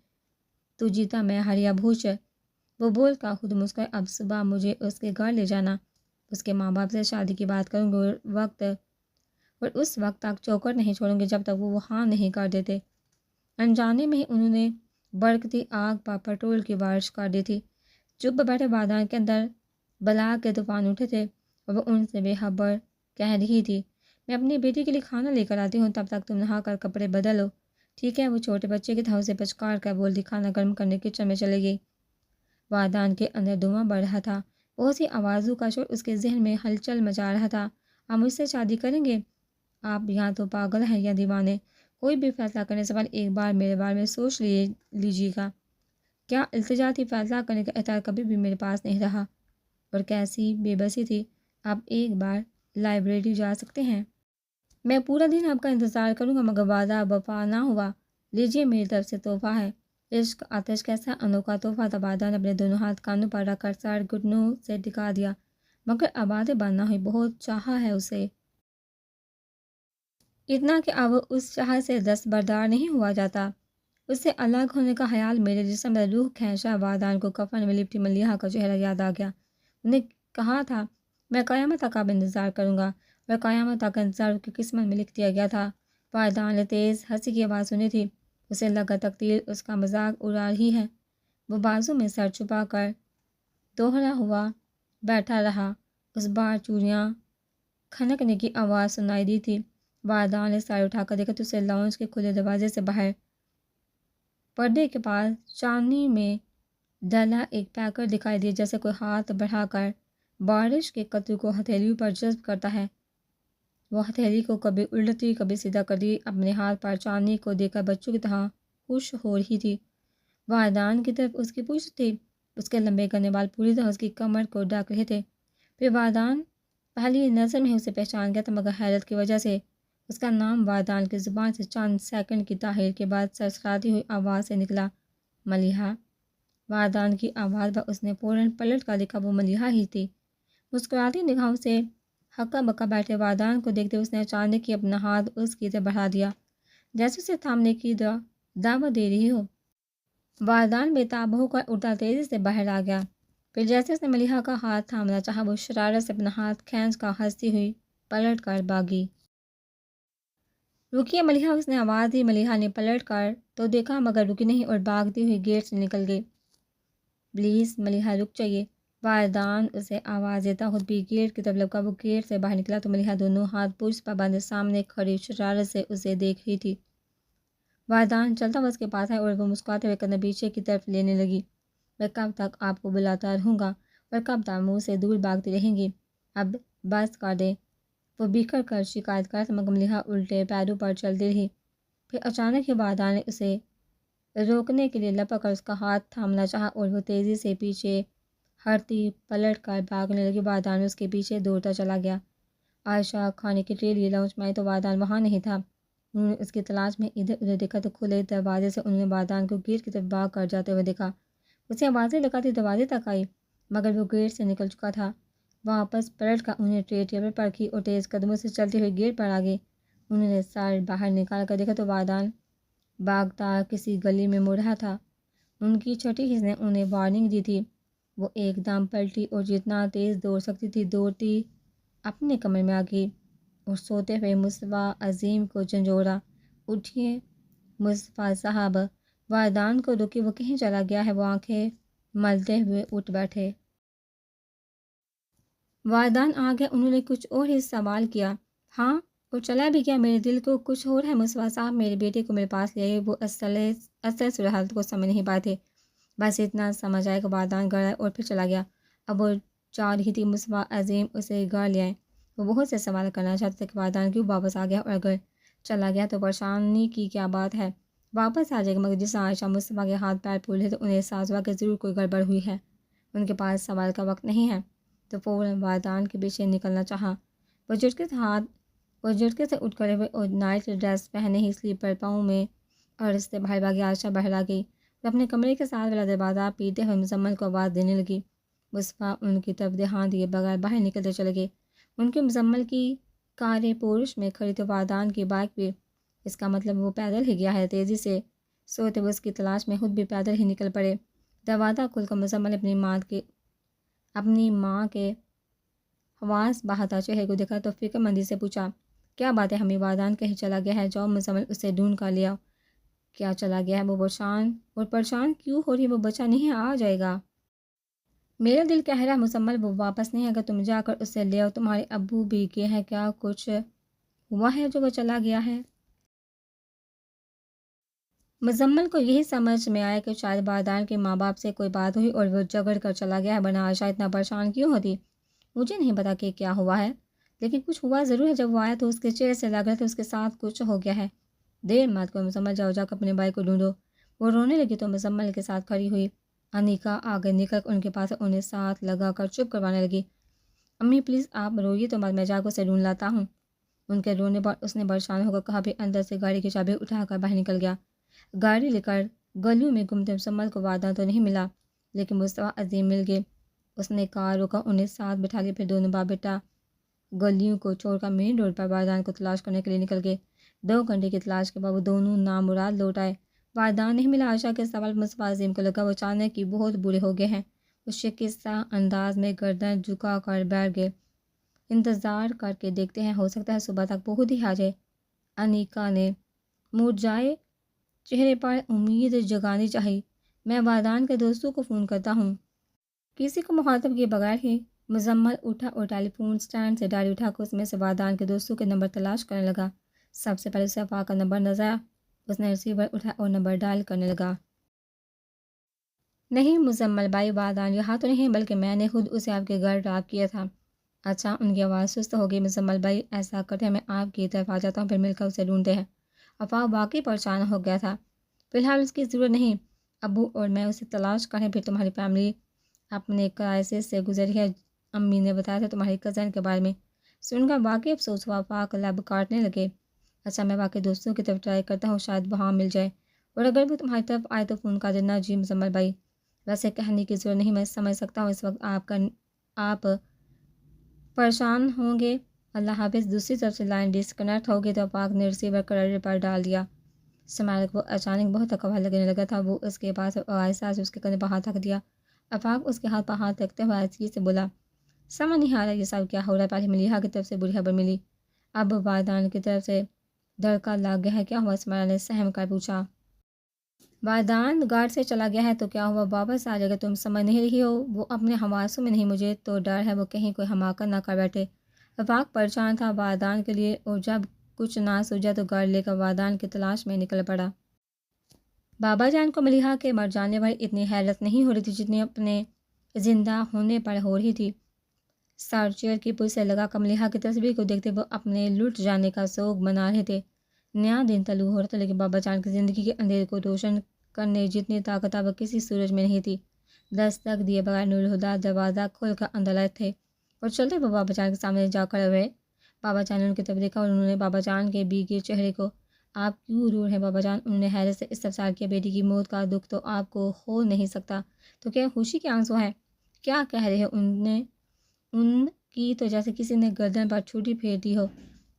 تو جیتا میں ہریا بھوش، وہ بول کا خود مسکرائے، اب صبح مجھے اس کے گھر لے جانا، اس کے ماں باپ سے شادی کی بات کروں گی اور اس وقت تک چوکٹ نہیں چھوڑوں گی جب تک وہ ہاں نہیں کر دیتے۔ انجانے میں ہی انہوں نے بڑکتی آگ پر پٹرول کی بارش کر دی تھی۔ چپ بیٹھے وعدان کے اندر بلا کے طوفان اٹھے تھے اور وہ ان سے بے خبر کہہ رہی تھی، میں اپنی بیٹی کے لیے کھانا لے کر آتی ہوں، تب تک تم نہا کر کپڑے بدلو، ٹھیک ہے؟ وہ چھوٹے بچے کی طرح اسے پچکار کر بولتی، کھانا گرم کرنے کچن میں چلے گئی۔ وعدان کے اندر دھواں بڑھ رہا تھا، بہت سی آوازوں کا شور اس کے ذہن میں ہلچل مچا رہا تھا، آپ مجھ سے شادی کریں گے؟ آپ یا تو پاگل ہیں یا دیوانے، کوئی بھی فیصلہ کرنے سے پہلے ایک بار میرے بارے میں سوچ لیجیے گا، کیا التجا تھی، فیصلہ کرنے کا اختیار کبھی بھی میرے پاس نہیں رہا، اور کیسی بے بسی تھی، آپ ایک بار لائبریری جا سکتے ہیں، میں پورا دن آپ کا انتظار کروں گا، مگر وعدہ وفا نہ ہوا، لیجیے میری طرف سے تحفہ ہے۔ عشق آتش کیسا انوکھا تحفہ تھا، وعدہ نے اپنے دونوں ہاتھ کانوں پر رکھ کر سر گھٹنوں سے ٹکا دیا، مگر آباد بننا ہوئی، بہت چاہا ہے اسے، اتنا کہ اب اس چاہ سے دستبردار نہیں ہوا جاتا، اس سے الگ ہونے کا خیال میرے جسم میں روح کھینچا۔ وعدان کو کفن میں لپٹی ملیحہ کا چہرہ یاد آ گیا، انہیں کہا تھا میں قیامت تک آپ انتظار کروں گا، اور قیامت تک انتظار کی قسمت میں لکھ دیا گیا تھا۔ وعدان نے تیز ہنسی کی آواز سنی تھی، اسے لگا تقدیر اس کا مذاق اڑا رہی ہے، وہ بازو میں سر چھپا کر دوہرا ہوا بیٹھا رہا، اس بار چوڑیاں کھنکنے کی آواز سنائی دی تھی۔ وعدان نے سر اٹھا کر دیکھا تو اسے لاؤنج کے کھلے دروازے سے باہر پردے کے پاس چاندنی میں ڈلا ایک پیکر دکھائی دیا، جیسے کوئی ہاتھ بڑھا کر بارش کے قطروں کو ہتھیلیوں پر جذب کرتا ہے، وہ ہتھیلی کو کبھی الٹی کبھی سیدھا کر دی، اپنے ہاتھ پر چاندنی کو دیکھ کر بچوں کی طرح خوش ہو رہی تھی۔ وعدان کی طرف اس کی پوچھ تھی، اس کے لمبے گنے بال پوری طرح اس کی کمر کو ڈھک رہے تھے، پھر وعدان پہلی نظر میں اسے پہچان گیا تھا، مگر حیرت کی وجہ سے اس کا نام وعدان کی زبان سے چند سیکنڈ کی تاخیر کے بعد سرسراتی ہوئی آواز سے نکلا، ملیحہ۔ وعدان کی آواز پر اس نے فوراً پلٹ کر دیکھا، وہ ملیحہ ہی تھی۔ مسکراتی نگاہوں سے ہکا بکا بیٹھے وعدان کو دیکھتے اس نے اچانک ہی اپنا ہاتھ اس کی طرف بڑھا دیا، جیسے اسے تھامنے کی دعوت دے رہی ہو۔ وعدان بے تاب ہو کر اٹھا تیزی سے باہر آ گیا، پھر جیسے اس نے ملیحہ کا ہاتھ تھامنا چاہا، وہ شرارت سے اپنا ہاتھ کھینچ کر ہنستی ہوئی پلٹ کر بھاگی۔ رکیے ملیحہ، اس نے آواز دی۔ ملیحہ نے پلٹ کر تو دیکھا مگر رکی نہیں اور بھاگتی ہوئی گیٹ سے نکل گئی۔ پلیز ملیحہ رک جائیے، والدان اسے آواز دیتا خود بھی گیٹ کی طرف لپکا۔ وہ گیٹ سے باہر نکلا تو ملیحہ دونوں ہاتھ پرس پر باندھے سامنے کھڑی شرارت سے اسے دیکھ رہی تھی۔ والدان چلتا ہوا اس کے پاس آیا اور وہ مسکراتے ہوئے قدم پیچھے کی طرف لینے لگی۔ میں کب تک آپ کو بلاتا رہوں گا اور کب تک منہ سے دور بھاگتی رہیں گی؟ اب بس کر دیں۔ وہ بکھر کر شکایت کرتا مگر ملیحہ الٹے پیروں پر چلتی رہی۔ پھر اچانک ہی والدان نے اسے روکنے کے لیے لپک کر اس کا ہاتھ تھامنا چاہا اور وہ تیزی سے پیچھے ہٹتی پلٹ کر بھاگنے لگی۔ والدان اس کے پیچھے دوڑتا چلا گیا۔ عائشہ کھانے کے لیے لانچ میں آئی تو والدان وہاں نہیں تھا۔ انہوں نے اس کی تلاش میں ادھر ادھر دیکھا تو کھلے دروازے سے انہوں نے والدان کو گیٹ کی طرف بھاگ کر جاتے ہوئے دیکھا۔ اسے آوازیں لگاتی دروازے تک آئی مگر وہ گیٹ سے نکل چکا تھا۔ واپس پلٹ کر انہوں نے ٹرے ٹیبل پر رکھی اور تیز قدموں سے چلتے ہوئے گیٹ پر آگے۔ انہوں نے سر باہر نکال کر دیکھا تو والدان بھاگتا کسی گلی میں مڑ رہا تھا۔ ان کی چھٹی حس نے انہیں وارننگ دی تھی۔ وہ ایک دم پلٹی اور جتنا تیز دوڑ سکتی تھی دوڑتی اپنے کمرے میں آ گئی اور سوتے ہوئے مصطفیٰ عظیم کو جھنجھوڑا۔ اٹھیے مصطفیٰ صاحب، والدان کو روکے، وہ کہیں چلا گیا ہے۔ وہ آنکھیں ملتے ہوئے اٹھ بیٹھے۔ والدان آ گئے۔ انہوں نے کچھ اور ہی سوال کیا۔ ہاں وہ چلا بھی گیا؟ میرے دل کو کچھ ہو رہا ہے مصطفیٰ صاحب، میرے بیٹے کو میرے پاس لے آئے۔ وہ اصل صورتحال کو سمجھ نہیں پائے تھے، بس اتنا سمجھ آئے کہ والدان گھر آئے اور پھر چلا گیا۔ اب وہ چاہ رہی تھی مصطفیٰ عظیم اسے گھر لے آئیں۔ وہ بہت سے سوال کرنا چاہتے تھے کہ والدان کیوں واپس آ گیا اور اگر چلا گیا تو پریشانی کی کیا بات ہے؟ واپس آ جائے گا، مگر جس عائشہ مصطفیٰ کے ہاتھ پیر پھول رہے تو انہیں احساس ہوا کہ ضرور کوئی گڑبڑ ہوئی ہے۔ ان کے پاس سوال کا وقت نہیں ہے تو فوراً والدان کے پیچھے نکلنا چاہا۔ وہ جھٹکے سے اٹھ کھڑے ہوئے اور نائٹ ڈریس پہنے ہی سلیپر پاؤں میں اور اس سے باہر بھاگی۔ عائشہ باہر آ گئی۔ وہ اپنے کمرے کے ساتھ والا دروازہ پیٹتے ہوئے مزمل کو آواز دینے لگی۔ مصطفیٰ ان کی طرف دھیان دیے بغیر باہر نکلتے چلے گئے۔ ان کی مزمل کی کاریں پورش میں کھڑی تو والدان کی بائک بھی۔ اس کا مطلب وہ پیدل ہی گیا ہے۔ تیزی سے سوتے ہوئے اس کی تلاش میں خود بھی پیدل ہی نکل پڑے۔ دروازہ کھل کر مزمل اپنی ماں کے حواس بہتا چہرے کو دیکھا تو فکر مندی سے پوچھا، کیا بات ہے ہمیں؟ والدان کہیں چلا گیا ہے؟ جاؤ مزمل اسے ڈھونڈ کر لیا۔ کیا چلا گیا ہے؟ وہ پریشان کیوں ہو رہی ہے؟ وہ بچہ نہیں آ جائے گا؟ میرا دل کہہ رہا ہے مزمل وہ واپس نہیں، اگر تم جا کر اسے لے آؤ۔ تمہارے ابو بھی گئے ہیں، کیا کچھ ہوا ہے جو وہ چلا گیا ہے؟ مزمل کو یہی سمجھ میں آیا کہ شاید والدان کے ماں باپ سے کوئی بات ہوئی اور وہ جھگڑ کر چلا گیا ہے، ورنہ عائشہ اتنا پریشان کیوں ہوتی؟ مجھے نہیں پتا کہ کیا ہوا ہے، لیکن کچھ ہوا ضرور ہے۔ جب وہ آیا تو اس کے چہرے سے لگ رہا تھا اس کے ساتھ کچھ ہو گیا ہے۔ دیر مت کرو مزمل، جاؤ جا کر اپنے بھائی کو ڈھونڈو۔ وہ رونے لگی تو مزمل کے ساتھ کھڑی ہوئی۔ انیکا آگے نکل کر ان کے پاس انہیں ساتھ لگا کر چپ کروانے لگی۔ امی پلیز آپ روئیے تو بعد میں جا کر اسے ڈھونڈ لاتا ہوں۔ ان کے رونے پر اس نے پریشان ہو کر کہا، پھر اندر سے گاڑی کی چابی اٹھا کر باہر نکل گیا۔ گاڑی لے کر گلیوں میں گھومتے مزمل کو والدہ تو نہیں ملا لیکن مصطفیٰ عظیم مل گئے۔ اس نے کار روکا، انہیں ساتھ بٹھا لیا، پھر دونوں باپ بیٹا گلیوں کو چھوڑ کر مین روڈ پر والدان کو تلاش کرنے کے لیے نکل گئے۔ 2 گھنٹے کی تلاش کے بعد وہ دونوں نامراد لوٹ آئے۔ والدان نہیں ملا۔ عائشہ کے سوال مصطفیٰ عظیم کو لگا وہ اچانک ہی بہت برے ہو گئے ہیں۔ وہ شکستہ انداز میں گردن جھکا کر بیٹھ گئے۔ انتظار کر کے دیکھتے ہیں، ہو سکتا ہے صبح تک وہ خود ہی آ جائے۔ انیکا نے مرجھائے چہرے پر امید جگانی چاہی۔ میں والدان کے دوستوں کو فون کرتا ہوں۔ کسی کو مخاطب کیے بغیر ہی مزمل اٹھا اور ٹیلی فون اسٹینڈ سے ڈائری اٹھا کر اس میں سے والدان کے دوستوں کے نمبر تلاش کرنے لگا۔ سب سے پہلے اسے افاق کا نمبر نظر آیا۔ اس نے ریسیور اٹھایا اور نمبر ڈائل کرنے لگا۔ نہیں مزمل بھائی، والدان یہاں تو نہیں، بلکہ میں نے خود اسے آپ کے گھر ڈراپ کیا تھا۔ اچھا، ان کی آواز سست ہو گئی۔ مزمل بھائی ایسا کرتے ہیں میں آپ کی طرف آ جاتا ہوں، پھر مل کر اسے ڈھونڈتے ہیں۔ افاق واقعی پریشان ہو گیا تھا۔ فی الحال اس کی ضرورت نہیں، ابو اور میں اسے تلاش کریں، پھر تمہاری فیملی اپنے کرائسس سے گزری ہے۔ امی نے بتایا تھا تمہاری کزن کے بارے میں۔ سن کر واقعی افسوس ہوا۔ افاق لب کاٹنے لگے۔ اچھا، میں واقعی دوستوں کی طرف ٹرائی کرتا ہوں، شاید وہاں مل جائے، اور اگر وہ تمہاری طرف آئے تو فون کر دینا۔ جی مزمل بھائی، ویسے کہنے کی ضرورت نہیں، میں سمجھ سکتا ہوں اس وقت آپ پریشان ہوں گے۔ اللہ حافظ۔ دوسری طرف سے لائن ڈسکنیکٹ ہو گئی تو افاق نے ریسیور کریڈٹ پر ڈال دیا۔ سمیرا کو اچانک بہت تکلیف لگنے لگا تھا۔ وہ اس کے پاس آہستہ سے اس کے کندھے پر ہاتھ رکھ دیا۔ افاق اس کے ہاتھ پر ہاتھ رکھتے ہوئے آہستگی سے بولا، سمجھ نہیں آ رہا یہ سب کیا ہو رہا ہے۔ پہلے ملیحہ کی طرف سے بری خبر ملی، اب والدان کی طرف سے دڑکا لگ گیا ہے، کیا ہوا؟ اسماعیلہ نے سہم کر پوچھا۔ بادان گارڈ سے چلا گیا ہے تو کیا ہوا؟ واپس آ جائے گا، تم سمجھ نہیں رہی ہو؟ وہ اپنے حواسوں میں نہیں، مجھے تو ڈر ہے وہ کہیں کوئی حماقت نہ کر بیٹھے۔ وفاق پریشان تھا بادان کے لیے، اور جب کچھ نہ سوچا تو گارڈ لے کر بادان کی تلاش میں نکل پڑا۔ بابا جان کو ملیحہ کے مر جانے پر اتنی حیرت نہیں ہو رہی تھی جتنی اپنے زندہ ہونے پر ہو رہی تھی۔ سر چیئر کی پل سے لگا کر ملیحہ کی تصویر کو دیکھتے وہ اپنے لٹ جانے کا سوگ منا رہے تھے۔ نیا دن طلوع ہو رہا تھا، لیکن بابا جان کی زندگی کے اندھیرے کو روشن کرنے جتنی طاقت اب کسی سورج میں نہیں تھی۔ دستک دیے بغیر نور الہدیٰ دروازہ کھول کر اندر آئے تھے اور چلتے وہ بابا جان کے سامنے جا کھڑے ہوئے۔ بابا جان نے ان کی طرف دیکھا اور انہوں نے بابا جان کے بھیگے چہرے کو، آپ کیوں رو رہے ہیں بابا جان؟ انہوں نے حیرت سے استفسار کیا۔ بیٹی کی موت کا دکھ تو آپ کو ہو نہیں سکتا تو کیا خوشی کے آنسو ہیں؟ کیا کہہ رہے ہیں؟ ان کی تو جیسے کسی نے گردن پر چھری پھیر دی ہو۔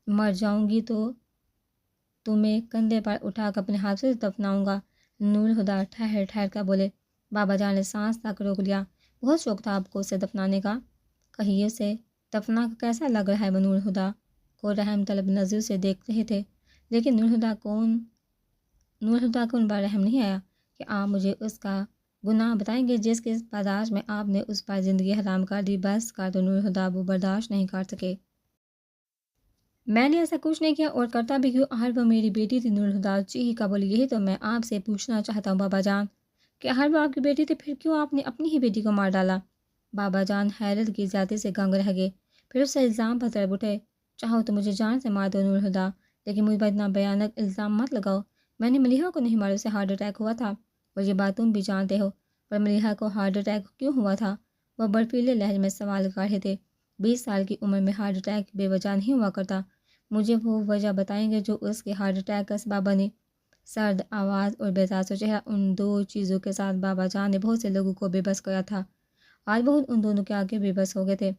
مر جاؤں گی تو تمہیں کندھے پر اٹھا کر اپنے ہاتھ سے دفناؤں گا۔ نور الہدیٰ ٹھہر ٹھہر کر بولے۔ بابا جان نے سانس تک روک لیا۔ بہت شوق تھا آپ کو اسے دفنانے کا؟ کہیے اسے دفنا کا کیسا لگ رہا ہے؟ وہ نور الہدیٰ کو رحم طلب نظر سے دیکھ رہے تھے، لیکن نور الہدیٰ کو ان پر رحم نہیں آیا کہ آپ مجھے اس کا گناہ بتائیں گے جس کی پاداش میں آپ نے اس پر زندگی حرام کر دی؟ بس کر دو نور الہدیٰ، وہ برداشت نہیں کر سکے۔ میں نے ایسا کچھ نہیں کیا، اور کرتا بھی کیوں؟ ہر وہ میری بیٹی تھی۔ نور الہدیٰ چیخ کر بولی۔ یہی تو میں آپ سے پوچھنا چاہتا ہوں بابا جان، کہ ہر وہ آپ کی بیٹی تھی، پھر کیوں آپ نے اپنی ہی بیٹی کو مار ڈالا؟ بابا جان حیرت کی زیادتی سے گنگ رہ گئے، پھر اس سے الزام پر تڑپ اٹھے۔ چاہو تو مجھے جان سے مار دو نور الہدیٰ، لیکن مجھ پر اتنا بھیانک الزام مت لگاؤ۔ میں نے ملیحہ کو نہیں مارا، اسے ہارٹ اٹیک ہوا تھا، اور یہ بات تم بھی جانتے ہو۔ پر ملیحہ کو ہارٹ اٹیک کیوں ہوا تھا؟ وہ برفیلے لہجے میں سوال کر رہے تھے۔ 20 سال کی عمر میں ہارٹ اٹیک بے وجہ نہیں ہوا کرتا۔ مجھے وہ وجہ بتائیں گے جو اس کے ہارٹ اٹیک کا سبب بنی؟ سرد آواز اور بیزار چہرہ، ان دو چیزوں کے ساتھ بابا جان نے بہت سے لوگوں کو بے بس کیا تھا۔ آج وہ ان دونوں کے آگے بے بس ہو گئے تھے۔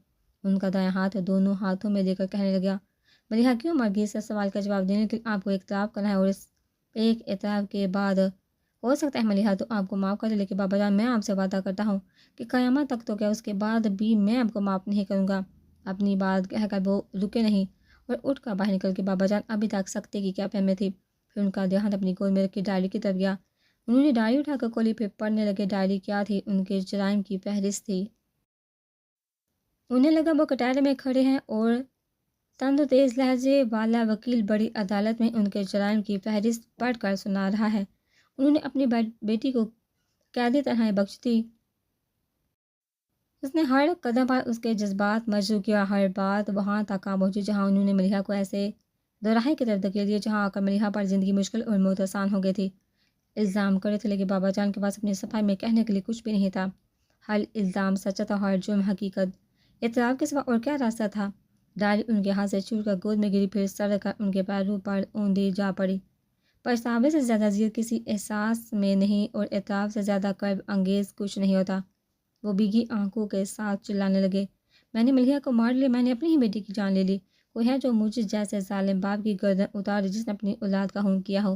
ان کا دایاں ہاتھ دونوں ہاتھوں میں لے کر کہنے لگا، ملیحہ کیوں مر گئی؟ اس سوال کا جواب دینے کے لیے آپ کو ایک اعتراف کرنا ہے، اور اس ایک اعتراف کے بعد ہو سکتا ہے ملیحہ تو آپ کو معاف کر دے، لیکن بابا جان میں آپ سے وعدہ کرتا ہوں کہ قیامت تک تو کیا اس کے بعد بھی میں آپ کو معاف نہیں کروں گا۔ اپنی بات کہہ کر وہ رکے نہیں اور اٹھ کر باہر نکل کے بابا جان ابھی تک سکتے کی کیا فہم میں تھی۔ پھر ان کا دھیان اپنی گود میں رکھی ڈائری کی طرف گیا۔ انہوں نے ڈائری اٹھا کر کھولی، پھر پڑھنے لگے۔ ڈائری کیا تھی؟ ان کے جرائم کی فہرست تھی۔ انہیں لگا وہ کٹہرے میں کھڑے ہیں اور تند و تیز لہجے والا وکیل بڑی عدالت میں ان کے جرائم کی فہرست پڑھ کر سنا رہا ہے۔ انہوں نے اپنی بیٹی کو قیدی تنہائی بخش دی۔ اس نے ہر قدم پر اس کے جذبات مجروح کیا، ہر بات وہاں تک آ پہنچی جہاں انہوں نے ملیحہ کو ایسے دوراہے کی طرف دھکیل دیا جہاں آ کر ملیحہ پر زندگی مشکل اور موت آسان ہو گئی تھی۔ الزام کرے تھے، لیکن بابا جان کے پاس اپنی صفائی میں کہنے کے لیے کچھ بھی نہیں تھا۔ ہر الزام سچا تھا، ہر جرم حقیقت۔ اعتراف کے سوا اور کیا راستہ تھا؟ ڈائری ان کے ہاتھ سے چھوٹ کر گود میں گری، پھر سڑ کر ان کے پیروں پر اوندھی جا پڑی۔ پچھتاوے سے زیادہ اذیت کسی احساس میں نہیں، اور اعتراف سے زیادہ کرب انگیز کچھ نہیں ہوتا۔ وہ بھیگی آنکھوں کے ساتھ چلانے لگے، میں نے ملیحہ کو مار لیا، میں نے اپنی ہی بیٹی کی جان لے لی۔ کوئی ہے جو مجھ جیسے ظالم باپ کی گردن اتار دے جس نے اپنی اولاد کا خون کیا ہو؟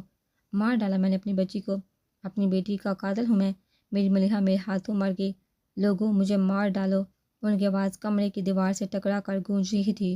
مار ڈالا میں نے اپنی بچی کو، اپنی بیٹی کا قاتل ہوں میں۔ میری ملیحہ میرے ہاتھوں مر گئی۔ لوگوں مجھے مار ڈالو۔ ان کی آواز کمرے کی دیوار سے ٹکرا کر گونج رہی تھی۔